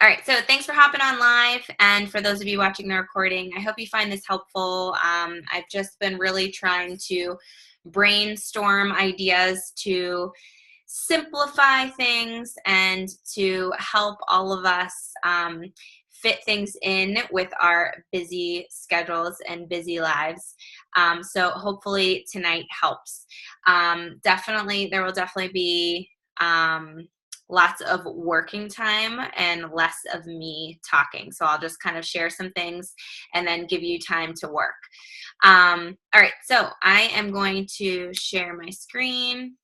All right, so thanks for hopping on live. And for those of you watching the recording, I hope you find this helpful. I've just been really trying to brainstorm ideas to simplify things and to help all of us fit things in with our busy schedules and busy lives. So hopefully tonight helps. There will definitely be lots of working time and less of me talking. So I'll just kind of share some things and then give you time to work. All right, so I am going to share my screen.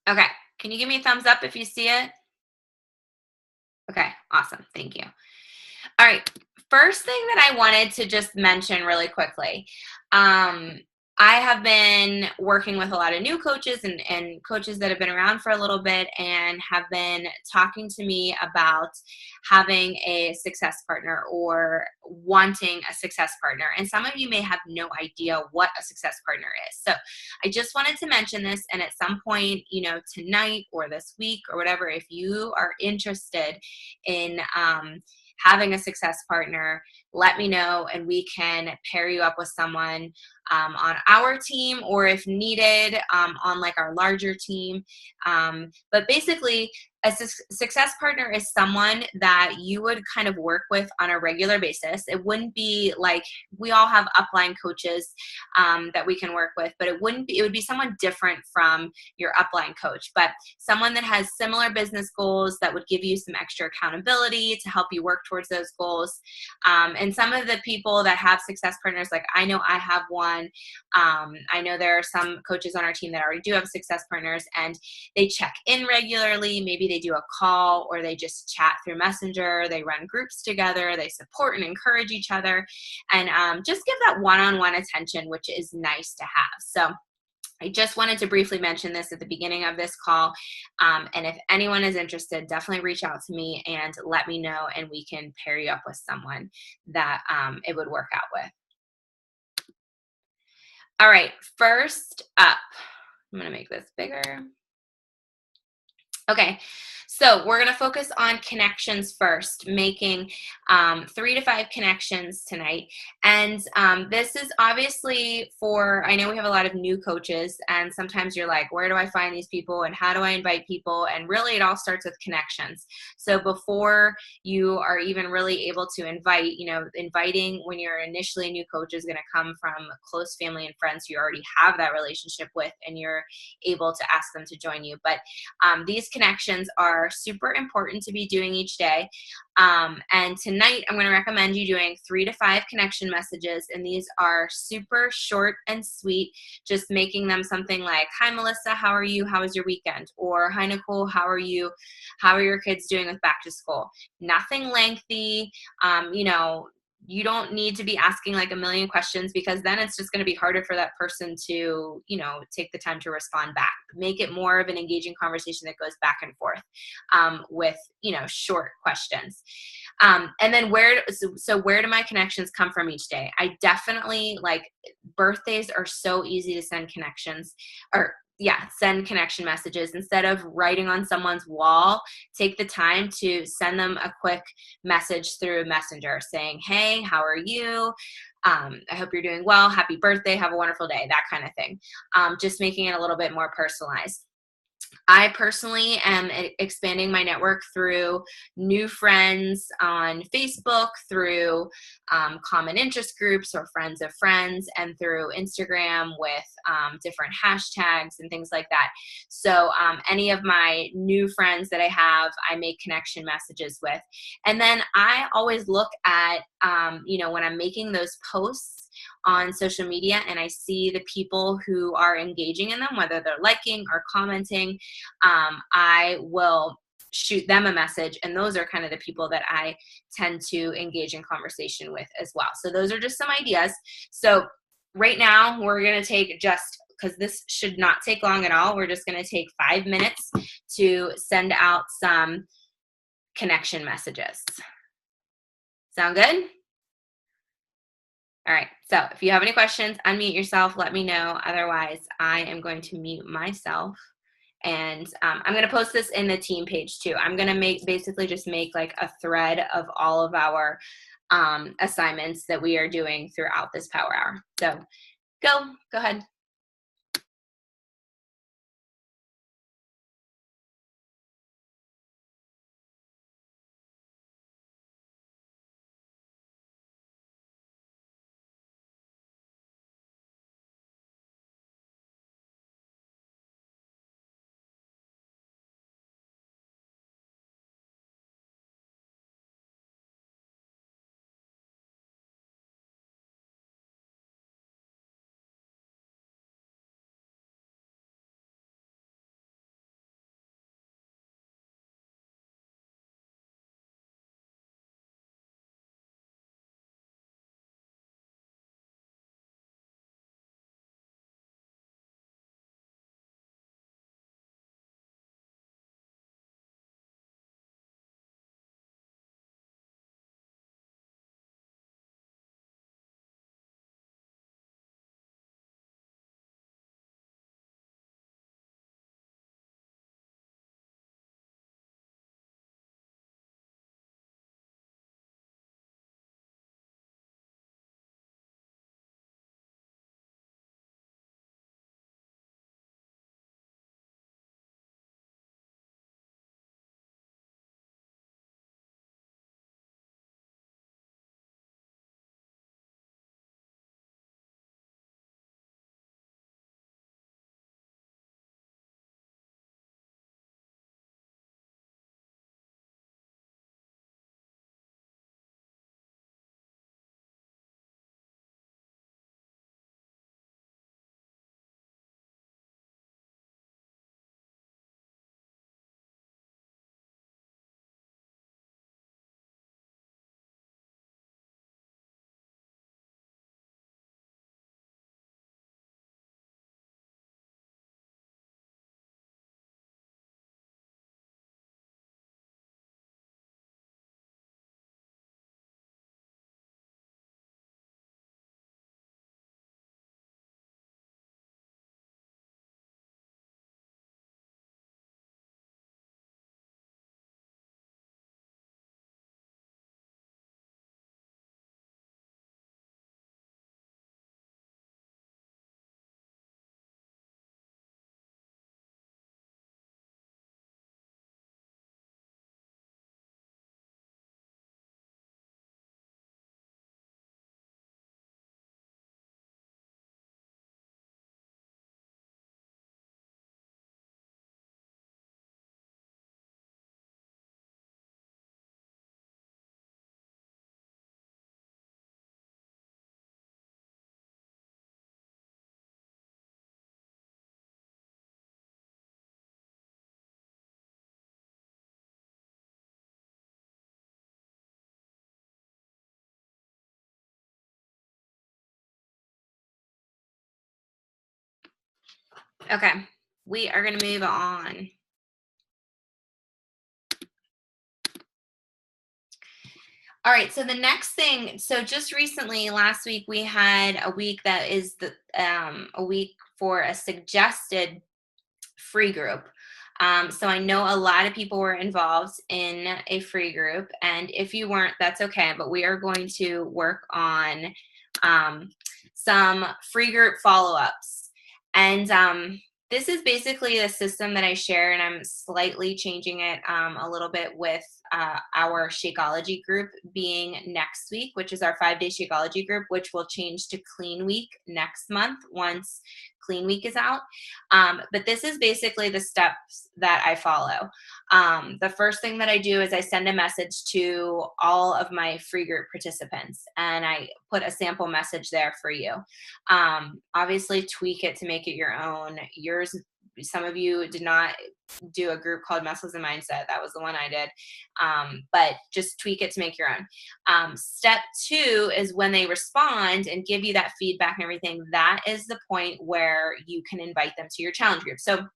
Okay, can you give me a thumbs up if you see it? Okay, awesome, thank you. All right, first thing that I wanted to just mention really quickly. I have been working with a lot of new coaches and coaches that have been around for a little bit and have been talking to me about having a success partner or wanting a success partner. And some of you may have no idea what a success partner is. So I just wanted to mention this, and at some point, tonight or this week or whatever, if you are interested in having a success partner, let me know and we can pair you up with someone on our team, or if needed, on like our larger team. But basically, a success partner is someone that you would kind of work with on a regular basis. It wouldn't be like, we all have upline coaches that we can work with, but it would be someone different from your upline coach, but someone that has similar business goals that would give you some extra accountability to help you work towards those goals. And some of the people that have success partners, like I know I have one. I know there are some coaches on our team that already do have success partners, and they check in regularly. Maybe they do a call, or they just chat through Messenger. They run groups together. They support and encourage each other, and just give that one-on-one attention, which is nice to have. So I just wanted to briefly mention this at the beginning of this call. And if anyone is interested, definitely reach out to me and let me know, and we can pair you up with someone that it would work out with. All right, first up, I'm going to make this bigger. Okay, so we're going to focus on connections first, making 3 to 5 connections tonight. And this is obviously for, I know we have a lot of new coaches, and sometimes you're like, where do I find these people and how do I invite people? And really it all starts with connections. So before you are even really able to invite, inviting when you're initially a new coach is going to come from close family and friends you already have that relationship with, and you're able to ask them to join you. But these connections are super important to be doing each day. And tonight I'm going to recommend you doing 3 to 5 connection messages. And these are super short and sweet, just making them something like, hi, Melissa, how are you? How was your weekend? Or hi, Nicole, how are you? How are your kids doing with back to school? Nothing lengthy. You don't need to be asking like a million questions, because then it's just going to be harder for that person to, take the time to respond back. Make it more of an engaging conversation that goes back and forth with, short questions. And then where do my connections come from each day? I definitely, like, birthdays are so easy to send connections, or send connection messages. Instead of writing on someone's wall, take the time to send them a quick message through Messenger saying, hey, how are you? I hope you're doing well. Happy birthday. Have a wonderful day. That kind of thing. Just making it a little bit more personalized. I personally am expanding my network through new friends on Facebook, through common interest groups or friends of friends, and through Instagram with different hashtags and things like that. So any of my new friends that I have, I make connection messages with. And then I always look at, when I'm making those posts on social media and I see the people who are engaging in them, whether they're liking or commenting, I will shoot them a message, and those are kind of the people that I tend to engage in conversation with as well. So those are just some ideas. So right now we're going to take, just because this should not take long at all, we're just going to take 5 minutes to send out some connection messages. Sound good? All right, so if you have any questions, unmute yourself, let me know. Otherwise, I am going to mute myself And I'm going to post this in the team page too. I'm going to basically just make like a thread of all of our assignments that we are doing throughout this power hour. So go ahead. Okay, we are going to move on. All right, so the next thing, so just recently, last week, we had a week that is a week for a suggested free group. So I know a lot of people were involved in a free group, and if you weren't, that's okay. But we are going to work on some free group follow-ups, and this is basically the system that I share, and I'm slightly changing it a little bit with our Shakeology group being next week, which is our 5-day Shakeology group, which will change to Clean Week next month once Clean Week is out. But this is basically the steps that I follow. The first thing that I do is I send a message to all of my free group participants, and I put a sample message there for you. Obviously, tweak it to make it your own. Some of you did not do a group called Muscles and Mindset. That was the one I did. But just tweak it to make your own. Step 2 is when they respond and give you that feedback and everything, that is the point where you can invite them to your challenge group. So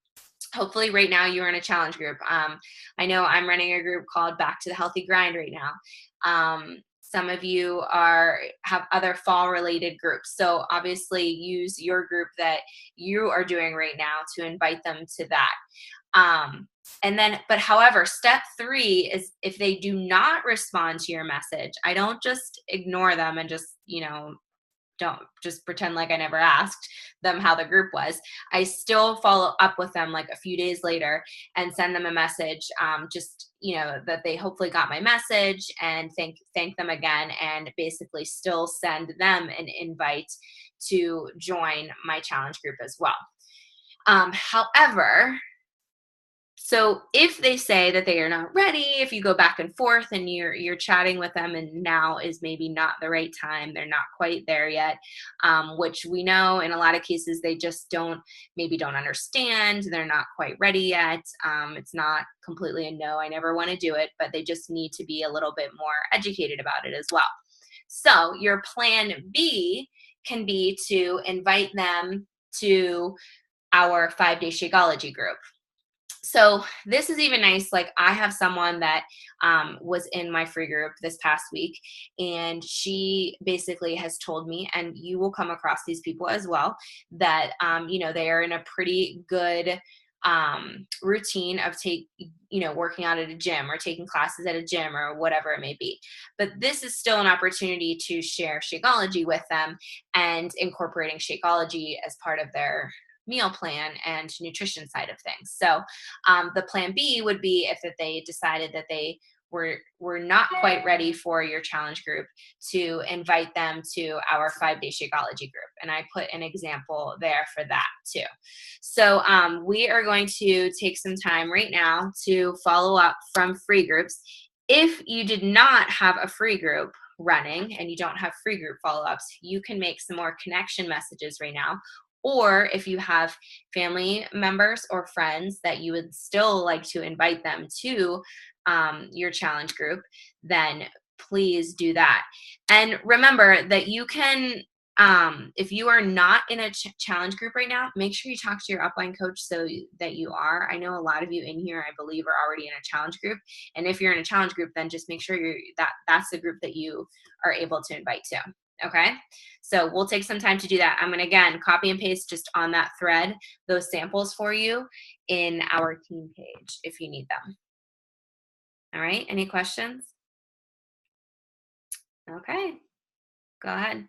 hopefully right now you're in a challenge group. I know I'm running a group called Back to the Healthy Grind right now. Some of you have other fall related groups. So obviously use your group that you are doing right now to invite them to that. And then, but however, step 3 is if they do not respond to your message, I don't just ignore them and just, don't just pretend like I never asked them how the group was. I still follow up with them like a few days later and send them a message, just that they hopefully got my message, and thank them again, and basically still send them an invite to join my challenge group as well. However, so if they say that they are not ready, if you go back and forth and you're chatting with them and now is maybe not the right time, they're not quite there yet, which we know in a lot of cases they just don't understand, they're not quite ready yet. It's not completely a no, I never want to do it, but they just need to be a little bit more educated about it as well. So your plan B can be to invite them to our 5-day Shakeology group. So this is even nice. Like, I have someone that was in my free group this past week, and she basically has told me, and you will come across these people as well, that they are in a pretty good routine of working out at a gym or taking classes at a gym or whatever it may be. But this is still an opportunity to share Shakeology with them and incorporating Shakeology as part of their meal plan and nutrition side of things. So the plan B would be if they decided that they were not quite ready for your challenge group, to invite them to our 5-day Shakeology group. And I put an example there for that too. So we are going to take some time right now to follow up from free groups. If you did not have a free group running and you don't have free group follow-ups, you can make some more connection messages right now. Or if you have family members or friends that you would still like to invite them to your challenge group, then please do that. And remember that you can, if you are not in a challenge group right now, make sure you talk to your upline coach so that you are. I know a lot of you in here, I believe, are already in a challenge group. And if you're in a challenge group, then just make sure that's the group that you are able to invite to. Okay, so we'll take some time to do that. I'm going to, again, copy and paste just on that thread those samples for you in our team page if you need them. All right, any questions? Okay, go ahead.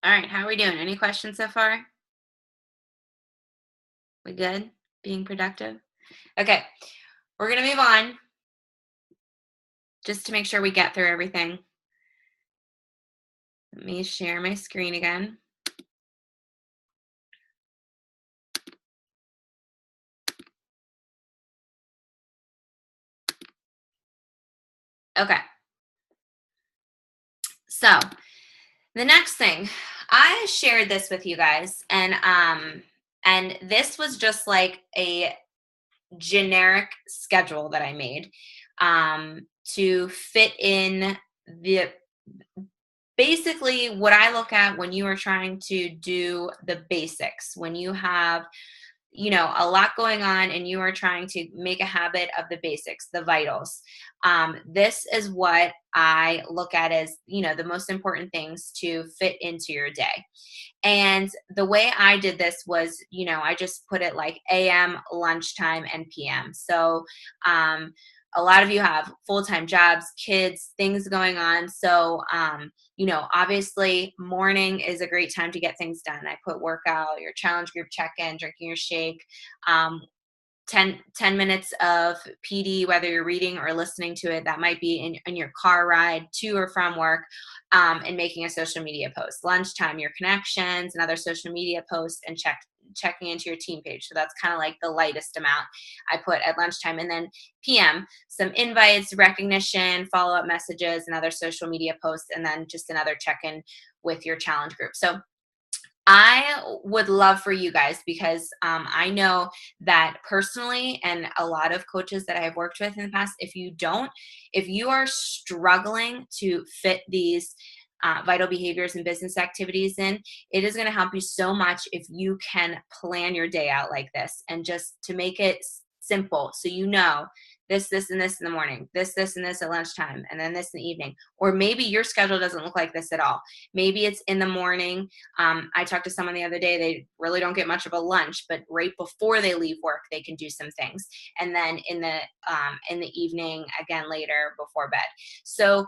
All right, how are we doing? Any questions so far? We good? Being productive? Okay, we're gonna move on just to make sure we get through everything. Let me share my screen again. Okay, so the next thing, I shared this with you guys, and this was just like a generic schedule that I made to fit in the basically what I look at when you are trying to do the basics, when you have a lot going on and you are trying to make a habit of the basics, the vitals. This is what I look at as the most important things to fit into your day. And the way I did this was, I just put it like AM, lunchtime, and PM. So a lot of you have full-time jobs, kids, things going on. So obviously morning is a great time to get things done. I put workout, your challenge group check-in, drinking your shake, um, 10 minutes of PD, whether you're reading or listening to it. That might be in your car ride to or from work, and making a social media post. Lunchtime, your connections, another social media post, and checking into your team page. So that's kind of like the lightest amount I put at lunchtime. And then PM, some invites, recognition, follow-up messages, another social media post, and then just another check-in with your challenge group. So I would love for you guys, because I know that personally, and a lot of coaches that I have worked with in the past, if you are struggling to fit these vital behaviors and business activities in, it is going to help you so much if you can plan your day out like this, and just to make it simple, so this, and this in the morning, this, and this at lunchtime, and then this in the evening. Or maybe your schedule doesn't look like this at all. Maybe it's in the morning. I talked to someone the other day, they really don't get much of a lunch, but right before they leave work, they can do some things. And then in the evening, again, later before bed. So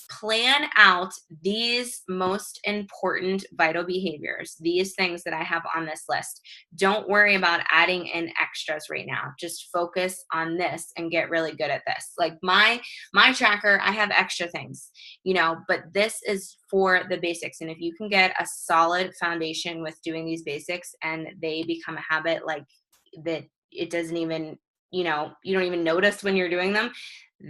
plan out these most important vital behaviors, these things that I have on this list. Don't worry about adding in extras right now. Just focus on this and get really good at this. Like my tracker, I have extra things, but this is for the basics. And if you can get a solid foundation with doing these basics, and they become a habit like that, it doesn't even, you don't even notice when you're doing them.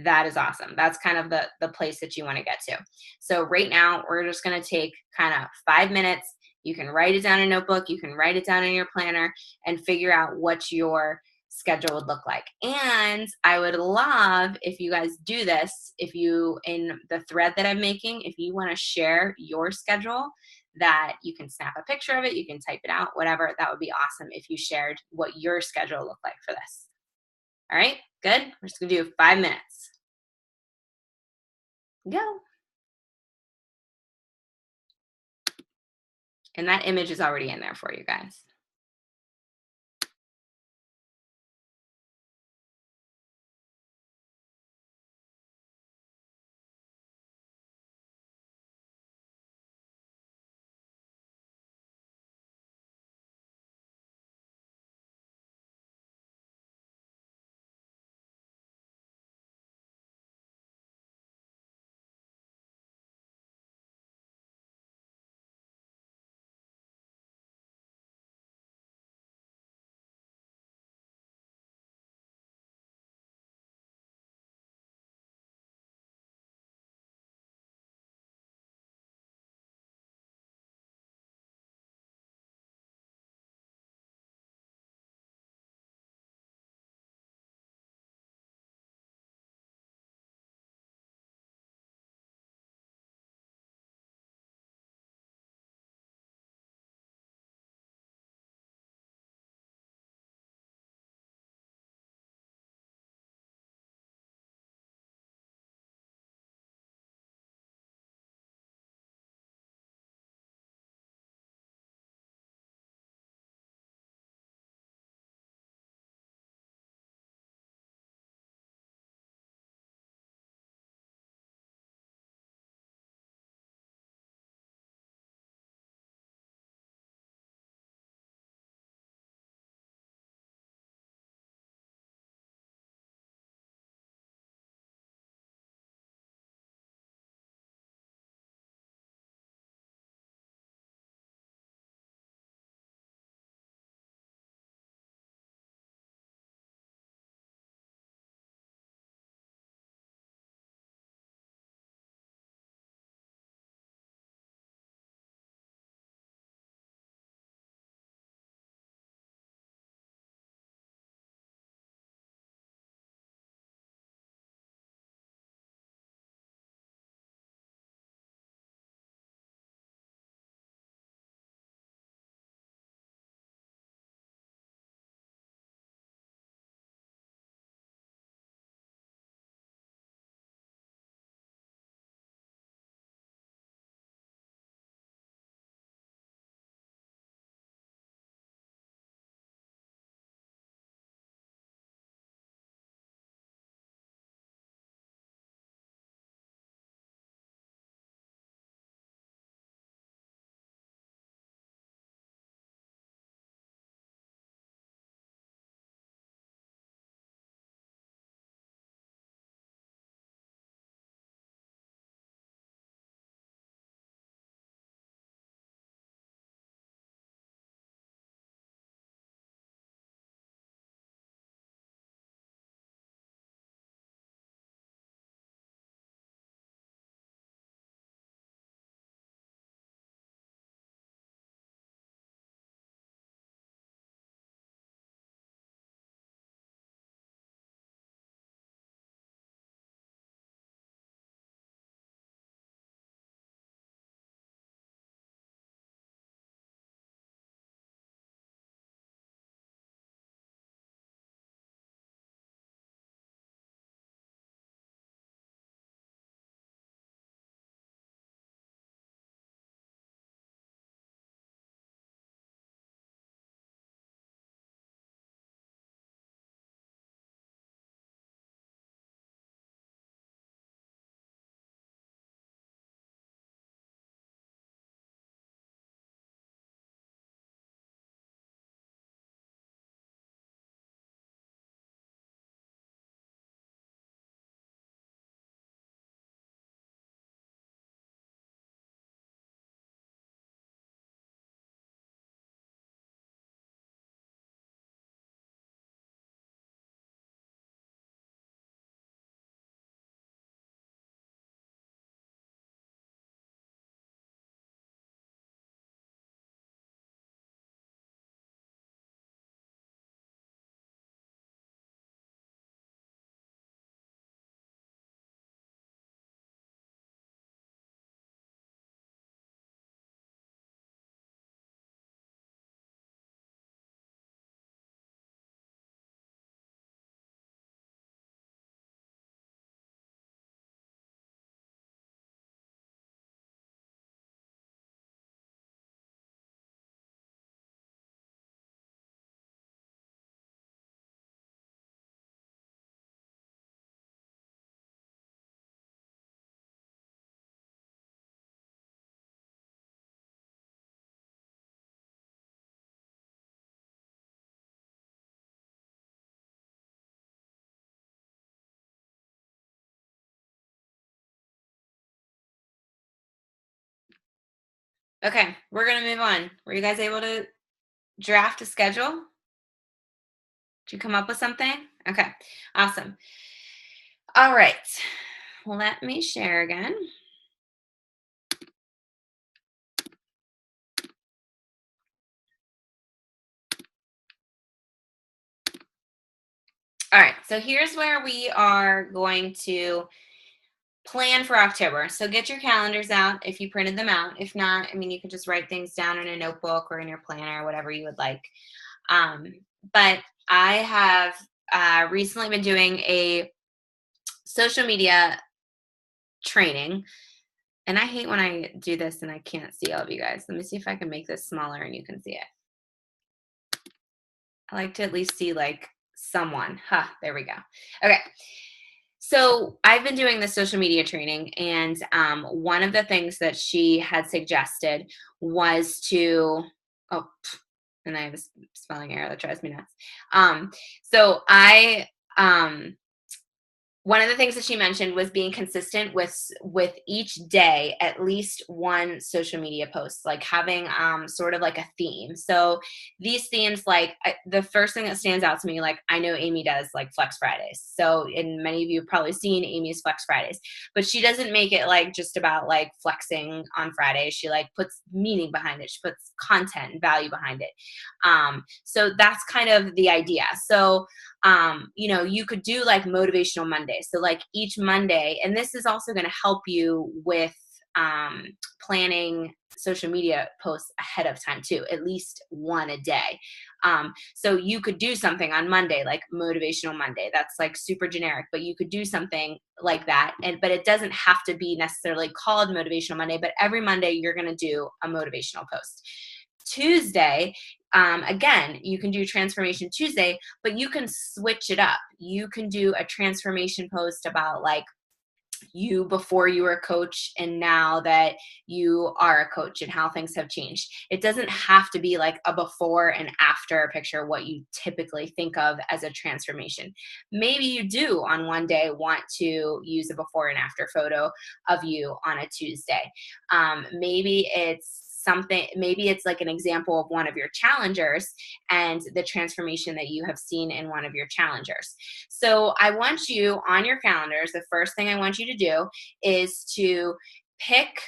That is awesome. That's kind of the place that you want to get to. So right now, we're just going to take kind of 5 minutes. You can write it down in a notebook, you can write it down in your planner, and figure out what your schedule would look like. And I would love if you guys do this, if you, in the thread that I'm making, if you want to share your schedule, that you can snap a picture of it, you can type it out, whatever. That would be awesome if you shared what your schedule looked like for this. All right, good. We're just gonna do 5 minutes. Go. And that image is already in there for you guys. Okay, we're going to move on. Were you guys able to draft a schedule? Did you come up with something? Okay, awesome. All right, let me share again. All right, so here's where we are going to plan for October. So get your calendars out if you printed them out. If not, I mean, you can just write things down in a notebook or in your planner, whatever you would like. Um, but I have recently been doing a social media training. And I hate when I do this and I can't see all of you guys. Let me see if I can make this smaller and you can see it. I like to at least see like someone. There we go. Okay. So I've been doing this social media training, and one of the things that she had suggested was to, and I have a spelling error that drives me nuts. So I, one of the things that she mentioned was being consistent with each day at least one social media post, like having sort of like a theme. So these themes, like the first thing that stands out to me, like I know Amy does like Flex Fridays. So, and many of you have probably seen Amy's Flex Fridays, but she doesn't make it like just about like flexing on Fridays. She like puts meaning behind it. She puts content and value behind it. So that's kind of the idea. So you could do like motivational Mondays. So like each Monday, and this is also going to help you with planning social media posts ahead of time too, at least one a day. So you could do something on Monday, like motivational Monday. That's like super generic, but you could do something like that. But it doesn't have to be necessarily called motivational Monday, but every Monday you're going to do a motivational post. Tuesday, again, you can do Transformation Tuesday, but you can switch it up. You can do a transformation post about like you before you were a coach and now that you are a coach and how things have changed. It doesn't have to be like a before and after picture, what you typically think of as a transformation. Maybe you do on one day want to use a before and after photo of you on a Tuesday. Maybe it's like an example of one of your challengers and the transformation that you have seen in one of your challengers. So I want you on your calendars, the first thing I want you to do is to pick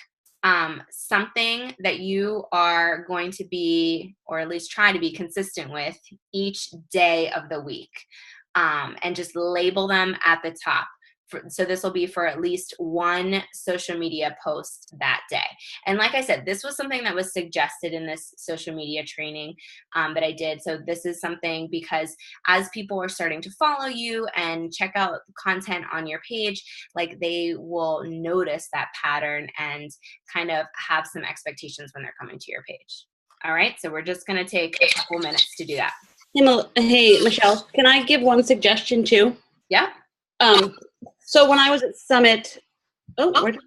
something that you are going to be, or at least try to be consistent with each day of the week, and just label them at the top. So this will be for at least one social media post that day. And like I said, this was something that was suggested in this social media training that I did. So this is something because as people are starting to follow you and check out content on your page, like they will notice that pattern and kind of have some expectations when they're coming to your page. All right, so we're just going to take a couple minutes to do that. Hey, Michelle, can I give one suggestion too? Yeah. So when I was at Summit, okay.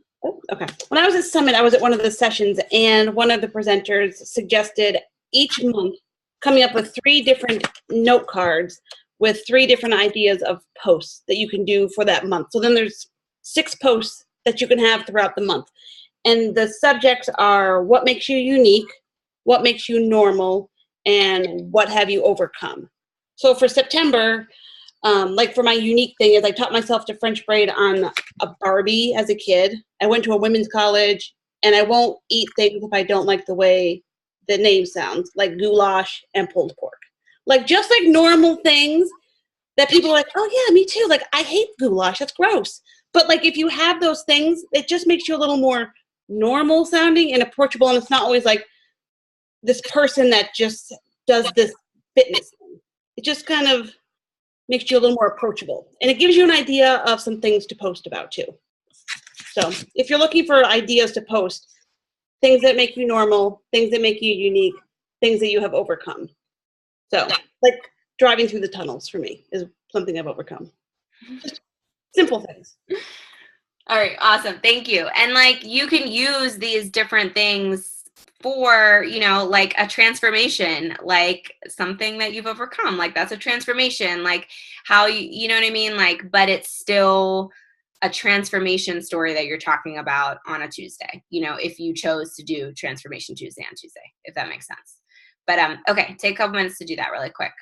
When I was at Summit, I was at one of the sessions, and one of the presenters suggested each month coming up with 3 different note cards with 3 different ideas of posts that you can do for that month. So then there's 6 posts that you can have throughout the month. And the subjects are what makes you unique, what makes you normal, and what have you overcome. So for September, like for my unique thing is I taught myself to French braid on a Barbie as a kid. I went to a women's college, and I won't eat things if I don't like the way the name sounds, like goulash and pulled pork. Like just like normal things that people are like, oh yeah, me too. Like I hate goulash, that's gross. But like if you have those things, it just makes you a little more normal sounding and approachable, and it's not always like this person that just does this fitness thing. It just kind of makes you a little more approachable. And it gives you an idea of some things to post about too. So if you're looking for ideas to post, things that make you normal, things that make you unique, things that you have overcome. So like driving through the tunnels for me is something I've overcome. Just simple things. All right, awesome. Thank you. And like you can use these different things for, like a transformation, like something that you've overcome, like that's a transformation, like how you know what I mean? Like, but it's still a transformation story that you're talking about on a Tuesday, if you chose to do Transformation Tuesday on Tuesday, if that makes sense. But okay, take a couple minutes to do that really quick.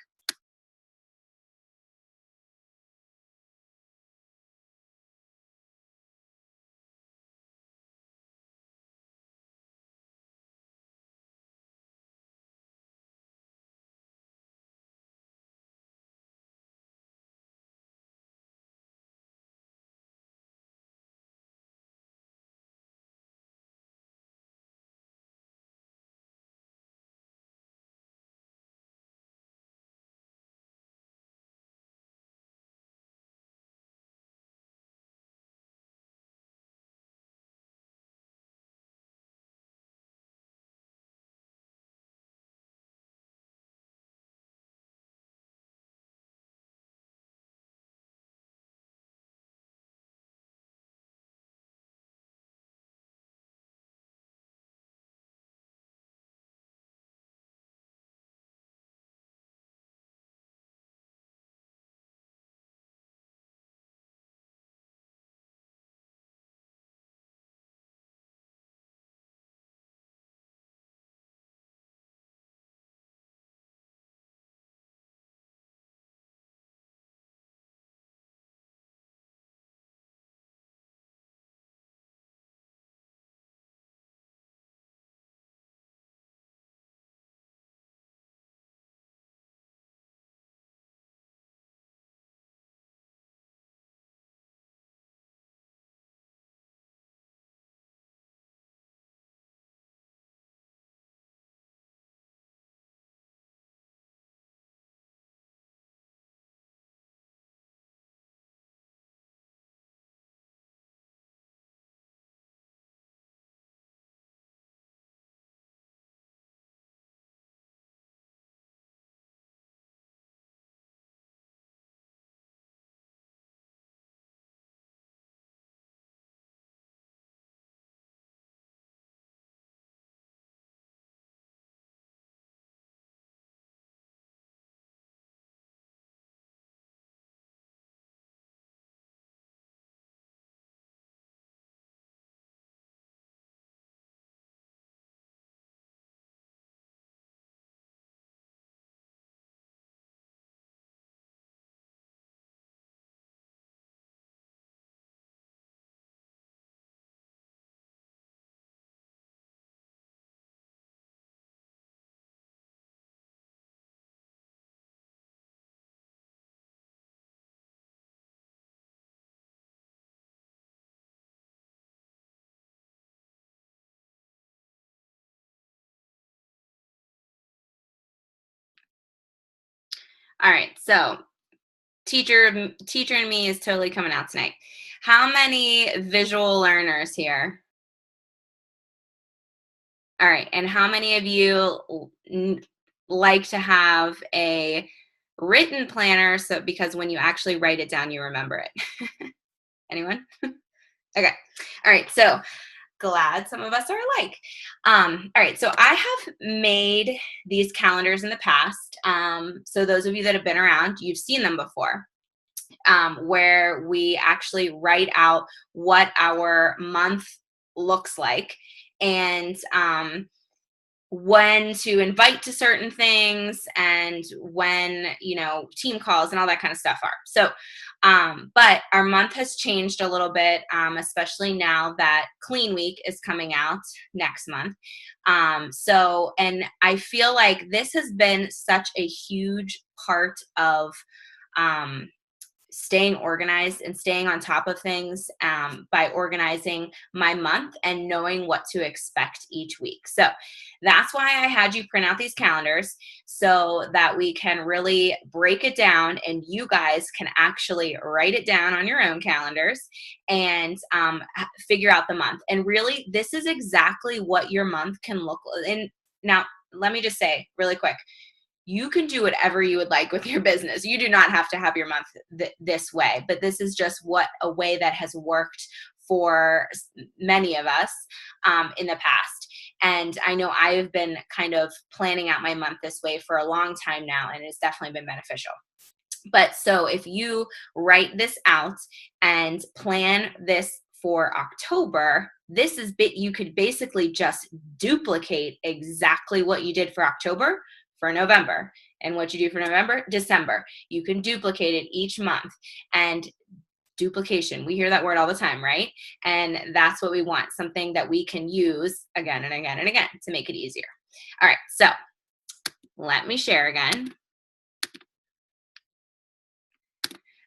All right, so teacher in me is totally coming out tonight. How many visual learners here? All right, and how many of you like to have a written planner, so because when you actually write it down, you remember it? Anyone? Okay. All right, so glad some of us are alike. All right, so I have made these calendars in the past. So those of you that have been around, you've seen them before. Where we actually write out what our month looks like, and when to invite to certain things, and when team calls and all that kind of stuff are. So but our month has changed a little bit, especially now that clean week is coming out next month. So and I feel like this has been such a huge part of um, staying organized and staying on top of things, by organizing my month and knowing what to expect each week. So that's why I had you print out these calendars, so that we can really break it down and you guys can actually write it down on your own calendars and figure out the month. And really, this is exactly what your month can look like. And now, let me just say really quick, you can do whatever you would like with your business. You do not have to have your month this way, but this is just a way that has worked for many of us in the past. And I know I have been kind of planning out my month this way for a long time now, and it's definitely been beneficial. But so if you write this out and plan this for October, this is you could basically just duplicate exactly what you did for October for November, and what you do for November, December. You can duplicate it each month. And duplication, we hear that word all the time, right? And that's what we want, something that we can use again and again and again to make it easier. All right, so let me share again.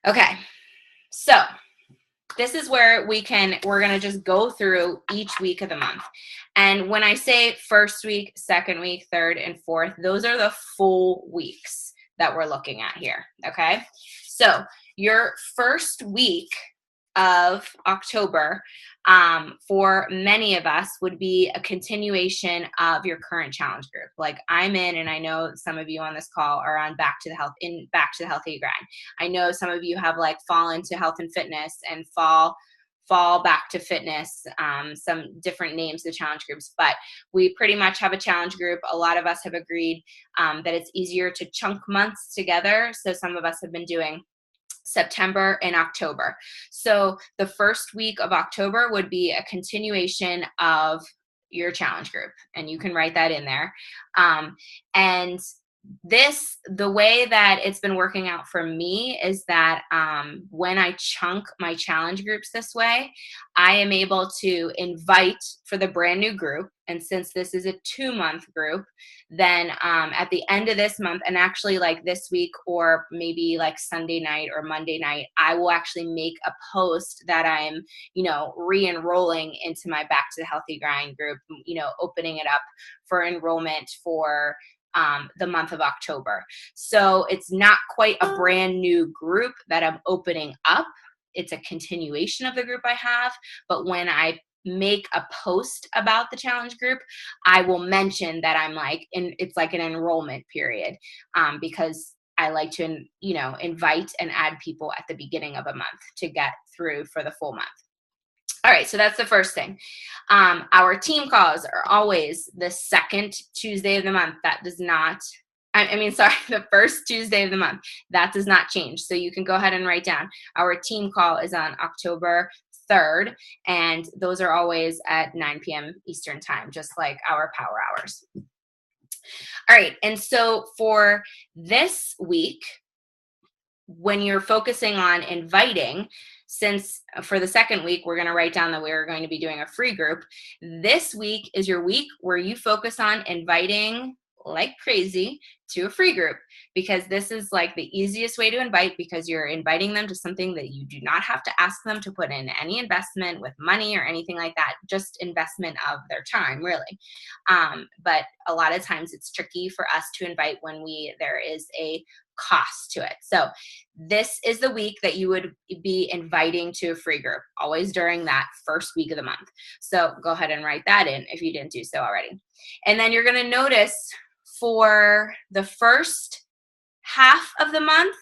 Okay, so this is where we're going to just go through each week of the month. And when I say first week, second week, third, and fourth, those are the full weeks that we're looking at here, okay? So your first week of October, for many of us, would be a continuation of your current challenge group. Like I'm in, and I know some of you on this call are on Back to the Healthy Grind. I know some of you have like fallen to health and fitness and fall back to fitness, some different names of challenge groups, but we pretty much have a challenge group. A lot of us have agreed that it's easier to chunk months together. So some of us have been doing September and October. So the first week of October would be a continuation of your challenge group, and you can write that in there. And the way that it's been working out for me is that when I chunk my challenge groups this way, I am able to invite for the brand new group. And since this is a 2-month group, then at the end of this month, and actually like this week or maybe like Sunday night or Monday night, I will actually make a post that I'm, re-enrolling into my Back to the Healthy Grind group, opening it up for enrollment for the month of October. So it's not quite a brand new group that I'm opening up. It's a continuation of the group I have. But when I make a post about the challenge group, I will mention that I'm it's like an enrollment period, because I like to, invite and add people at the beginning of a month to get through for the full month. All right, so that's the first thing. Our team calls are always the second Tuesday of the month. That does not, the first Tuesday of the month. That does not change. So you can go ahead and write down. Our team call is on October 3rd, and those are always at 9 p.m. Eastern time, just like our power hours. All right, and so for this week, when you're focusing on inviting, since for the second week, we're going to write down that we're going to be doing a free group. This week is your week where you focus on inviting like crazy to a free group, because this is like the easiest way to invite, because you're inviting them to something that you do not have to ask them to put in any investment with money or anything like that, just investment of their time, really. But a lot of times it's tricky for us to invite when there is a cost to it. So this is the week that you would be inviting to a free group, always during that first week of the month. So go ahead and write that in if you didn't do so already. And then you're going to notice for the first half of the month,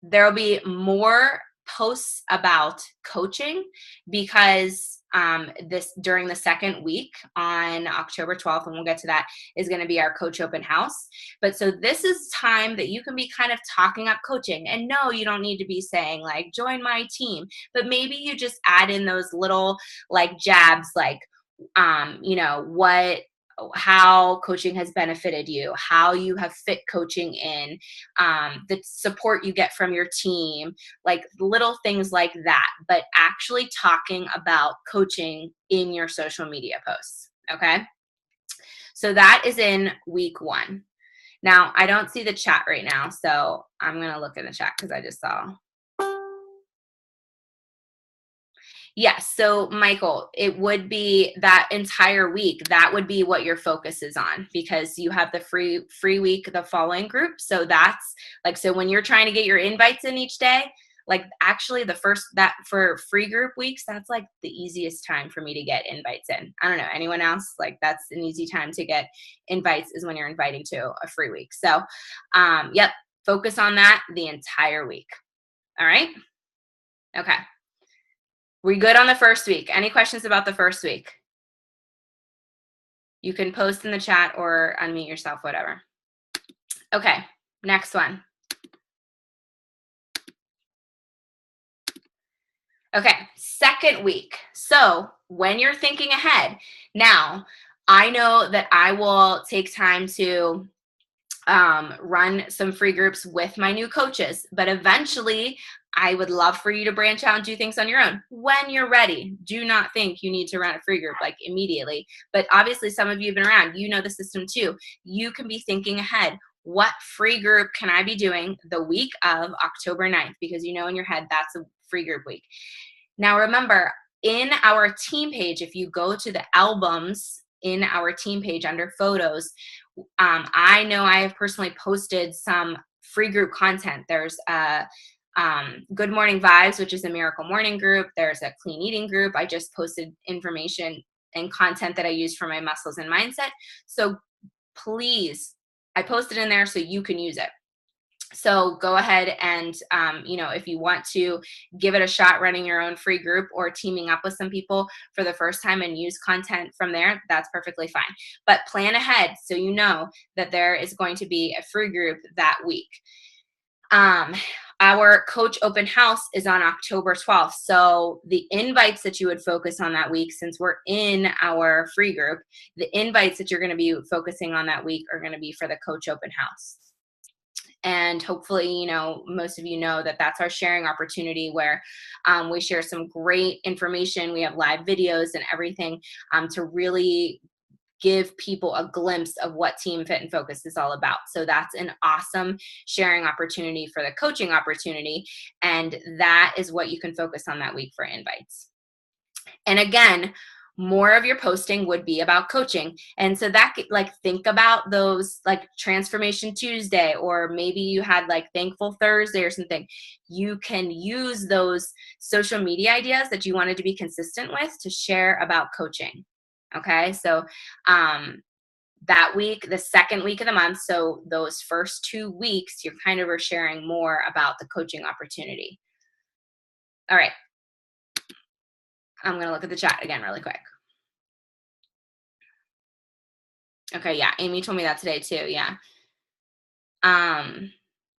there will be more posts about coaching, because this during the second week on October 12th, and we'll get to that, is going to be our coach open house. But so this is time that you can be kind of talking up coaching. And no, you don't need to be saying like, join my team, but maybe you just add in those little like jabs, like, how coaching has benefited you, how you have fit coaching in, the support you get from your team, like little things like that, but actually talking about coaching in your social media posts. Okay. So that is in week 1. Now, I don't see the chat right now, so I'm going to look in the chat because I just saw. Yes. So Michael, it would be that entire week. That would be what your focus is on, because you have the free week, the following group. So that's like, so when you're trying to get your invites in each day, like actually that for free group weeks, that's like the easiest time for me to get invites in. I don't know, anyone else? Like that's an easy time to get invites, is when you're inviting to a free week. So yep, focus on that the entire week. All right. Okay. We good on the first week? Any questions about the first week? You can post in the chat or unmute yourself, whatever. Okay, next one. Okay, second week. So when you're thinking ahead, now I know that I will take time to run some free groups with my new coaches, but eventually I would love for you to branch out and do things on your own when you're ready. Do not think you need to run a free group like immediately. But obviously, some of you have been around, you know the system too. You can be thinking ahead. What free group can I be doing the week of October 9th? Because you know in your head that's a free group week. Now, remember, in our team page, if you go to the albums in our team page under photos, I know I have personally posted some free group content. There's a Good Morning Vibes, which is a miracle morning group. There's a clean eating group. I just posted information and content that I use for my muscles and mindset. So please, I posted in there so you can use it. So go ahead and, if you want to give it a shot running your own free group or teaming up with some people for the first time and use content from there, that's perfectly fine. But plan ahead so you know that there is going to be a free group that week. Our coach open house is on October 12th. So the invites that you would focus on that week, since we're in our free group, the invites that you're going to be focusing on that week are going to be for the coach open house. And hopefully, most of you know that that's our sharing opportunity where we share some great information. We have live videos and everything to really give people a glimpse of what Team Fit and Focus is all about. So that's an awesome sharing opportunity for the coaching opportunity. And that is what you can focus on that week for invites. And again, more of your posting would be about coaching. And so that, think about those, like Transformation Tuesday, or maybe you had like Thankful Thursday or something. You can use those social media ideas that you wanted to be consistent with to share about coaching. Okay. So, that week, the second week of the month, so those first 2 weeks, you're kind of sharing more about the coaching opportunity. All right. I'm going to look at the chat again really quick. Okay, yeah, Amy told me that today too, yeah.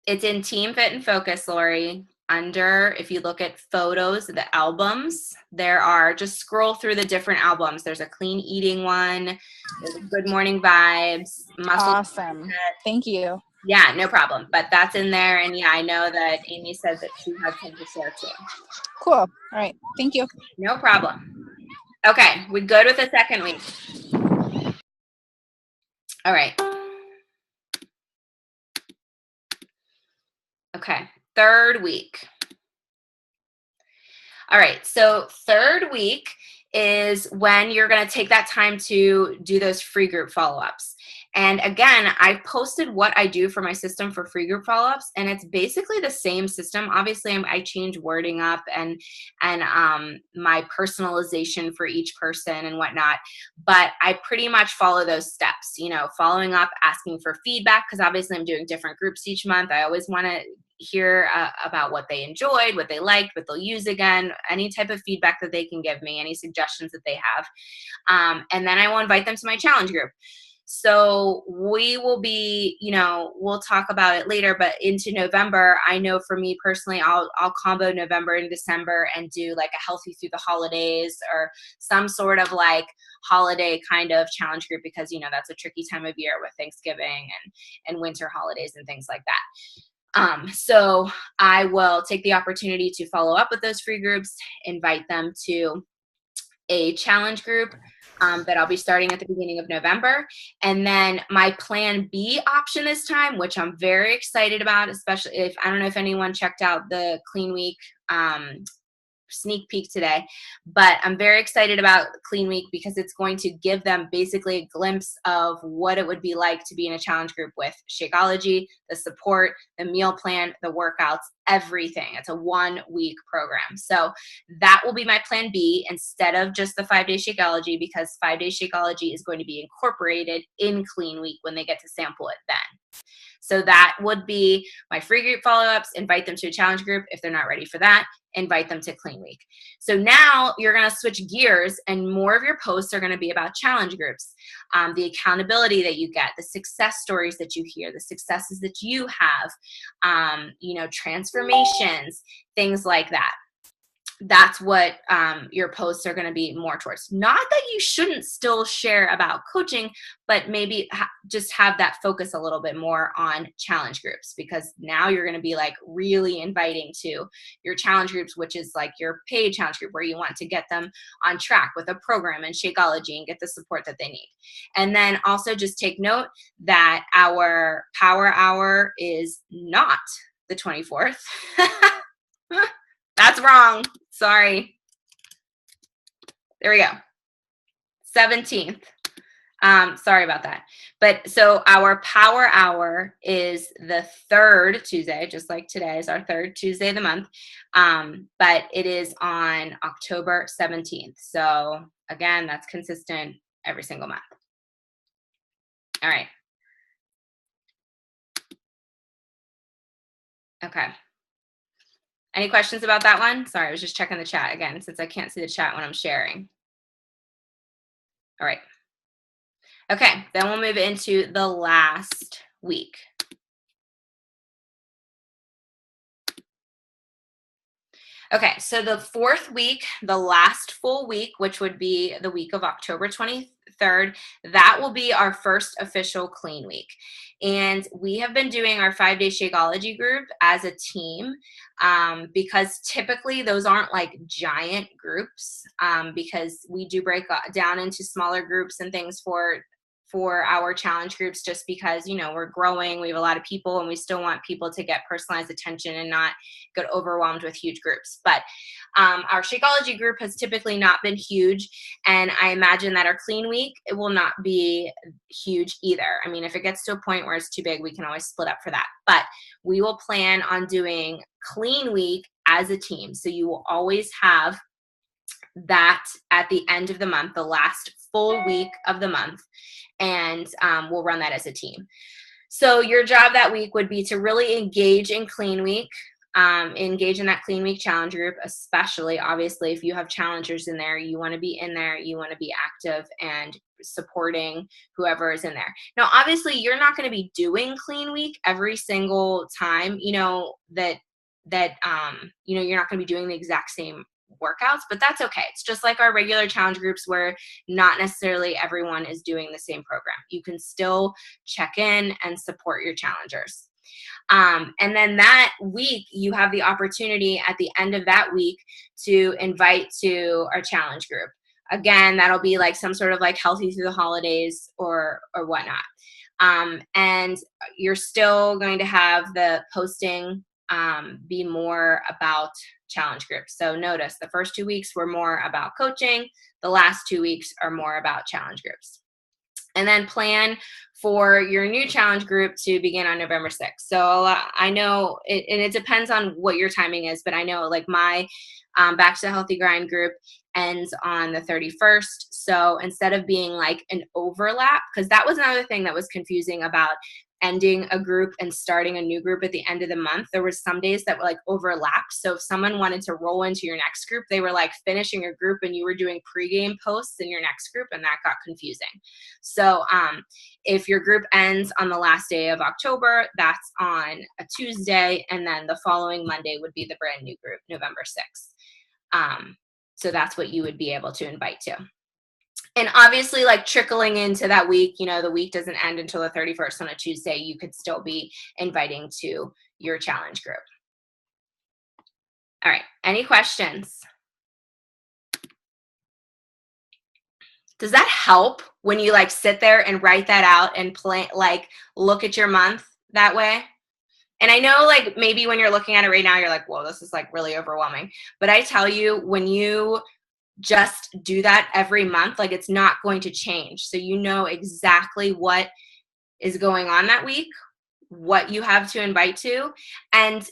It's in Team Fit and Focus, Lori. Under, if you look at photos, the albums, there are, just scroll through the different albums. There's a clean eating one, there's a Good Morning Vibes, muscle. Awesome. Thank you. Yeah, no problem. But that's in there. And yeah, I know that Amy said that she had some to share too. Cool. All right. Thank you. No problem. Okay, we good with the second week. All right. Okay, third week. All right, so third week is when you're going to take that time to do those free group follow-ups. And again, I posted what I do for my system for free group follow-ups, and it's basically the same system. Obviously, I change wording up and my personalization for each person and whatnot, but I pretty much follow those steps, following up, asking for feedback, because obviously I'm doing different groups each month. I always want to hear about what they enjoyed, what they liked, what they'll use again, any type of feedback that they can give me, any suggestions that they have. And then I will invite them to my challenge group. So we will be, we'll talk about it later, but into November, I know for me personally, I'll combo November and December and do like a healthy through the holidays or some sort of like holiday kind of challenge group, because, that's a tricky time of year with Thanksgiving and winter holidays and things like that. So I will take the opportunity to follow up with those free groups, invite them to a challenge group that I'll be starting at the beginning of November. And then my plan B option this time, which I'm very excited about, especially if, I don't know if anyone checked out the Clean Week sneak peek today, but I'm very excited about Clean Week because it's going to give them basically a glimpse of what it would be like to be in a challenge group with Shakeology, the support, the meal plan, the workouts, everything. It's a 1 week program. So that will be my plan B instead of just the 5-day Shakeology, because 5-day Shakeology is going to be incorporated in Clean Week when they get to sample it then. So that would be my free group follow-ups, invite them to a challenge group. If they're not ready for that, invite them to Clean Week. So now you're going to switch gears and more of your posts are going to be about challenge groups, the accountability that you get, the success stories that you hear, the successes that you have, transformations, things like that. that's what your posts are going to be more towards. Not that you shouldn't still share about coaching, but maybe just have that focus a little bit more on challenge groups, because now you're going to be like really inviting to your challenge groups, which is like your paid challenge group where you want to get them on track with a program and Shakeology and get the support that they need. And then also just take note that our power hour is not the 24th. That's wrong. Sorry. There we go. 17th. Sorry about that. But so our power hour is the third Tuesday, just like today is our third Tuesday of the month. But it is on October 17th. So again, that's consistent every single month. All right. Okay. Any questions about that one? Sorry, I was just checking the chat again, since I can't see the chat when I'm sharing. All right. Okay, then we'll move into the last week. Okay, so the fourth week, the last full week, which would be the week of October 23rd, that will be our first official clean week. And we have been doing our 5-day Shakeology group as a team, because typically those aren't like giant groups, because we do break down into smaller groups and things for our challenge groups, just because, you know, we're growing, we have a lot of people, and we still want people to get personalized attention and not get overwhelmed with huge groups. But our Shakeology group has typically not been huge, and I imagine that our clean week, it will not be huge either. I mean, if it gets to a point where it's too big, we can always split up for that. But we will plan on doing clean week as a team. So you will always have that at the end of the month, the last full week of the month, and we'll run that as a team. So your job that week would be to really engage in clean week, engage in that clean week challenge group, especially obviously if you have challengers in there, you want to be in there, you want to be active and supporting whoever is in there. Now, obviously you're not going to be doing clean week every single time, you know, that you know, you're not going to be doing the exact same workouts, but that's okay. It's just like our regular challenge groups where not necessarily everyone is doing the same program. You can still check in and support your challengers. And then that week, you have the opportunity at the end of that week to invite to our challenge group. Again, that'll be like some sort of like healthy through the holidays or whatnot. And you're still going to have the posting be more about challenge groups. So notice the first 2 weeks were more about coaching. The last 2 weeks are more about challenge groups. And then plan for your new challenge group to begin on November 6th. So I know it depends on what your timing is, but I know like my Back to the Healthy Grind group ends on the 31st. So instead of being like an overlap, because that was another thing that was confusing about ending a group and starting a new group at the end of the month, there was some days that were like overlapped. So if someone wanted to roll into your next group, they were like finishing your group and you were doing pregame posts in your next group, and that got confusing. So if your group ends on the last day of October, that's on a Tuesday, and then the following Monday would be the brand new group, November 6th. So that's what you would be able to invite to. And obviously, like trickling into that week, you know, the week doesn't end until the 31st on a Tuesday. You could still be inviting to your challenge group. All right. Any questions? Does that help when you like sit there and write that out and plan, like look at your month that way? And I know like maybe when you're looking at it right now, you're like, whoa, this is like really overwhelming. But I tell you, when you just do that every month, like it's not going to change. So you know exactly what is going on that week, what you have to invite to, and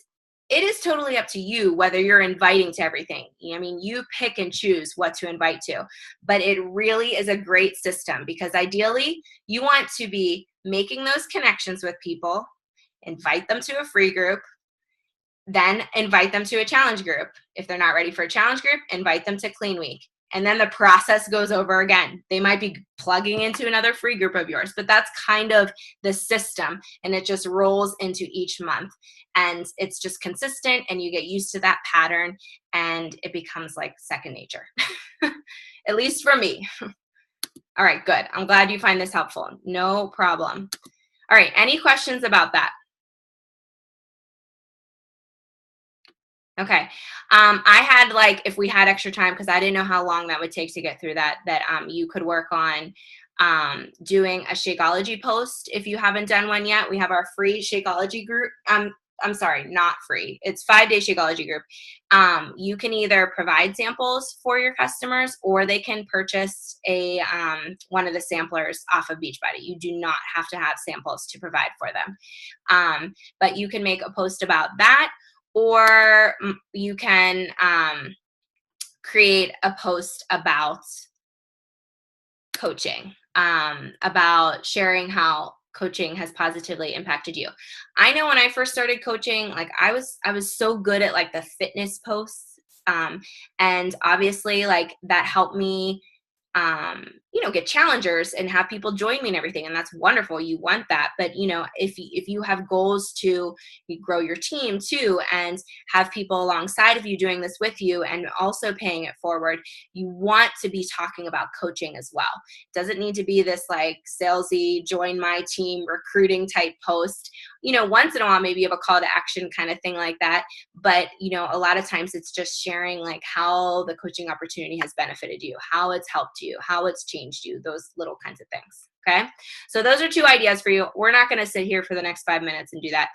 it is totally up to you whether you're inviting to everything. I mean, you pick and choose what to invite to, but it really is a great system because ideally you want to be making those connections with people, invite them to a free group, then invite them to a challenge group. If they're not ready for a challenge group, invite them to clean week. and then the process goes over again. They might be plugging into another free group of yours, but that's kind of the system, and it just rolls into each month, and it's just consistent, and you get used to that pattern, and it becomes like second nature, at least for me. All right, good. I'm glad you find this helpful. No problem. All right, any questions about that? Okay. I had, like, if we had extra time, because I didn't know how long that would take to get through that you could work on doing a Shakeology post if you haven't done one yet. We have our free Shakeology group. I'm sorry, not free. It's 5-day Shakeology group. You can either provide samples for your customers, or they can purchase a one of the samplers off of Beachbody. You do not have to have samples to provide for them. But you can make a post about that, or you can create a post about coaching, about sharing how coaching has positively impacted you. I know when I first started coaching, like I was so good at like the fitness posts, and obviously like that helped me get challengers and have people join me and everything, and that's wonderful. You want that, but if you have goals to grow your team too, and have people alongside of you doing this with you and also paying it forward, you want to be talking about coaching as well. It doesn't need to be this like salesy join my team recruiting type post. Once in a while maybe you have a call to action kind of thing like that, but a lot of times it's just sharing like how the coaching opportunity has benefited you, how it's helped you, how it's changed you, those little kinds of things. Okay, so those are 2 ideas for you. We're not going to sit here for the next 5 minutes and do that.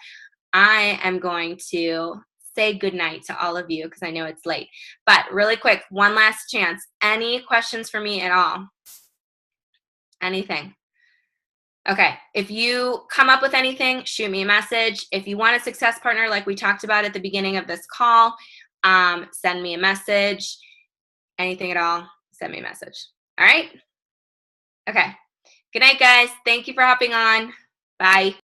I am going to say goodnight to all of you because I know it's late, but really quick, one last chance. Any questions for me at all? Anything? Okay, if you come up with anything, shoot me a message. If you want a success partner like we talked about at the beginning of this call, send me a message. Anything at all, send me a message. All right? Okay. Good night, guys. Thank you for hopping on. Bye.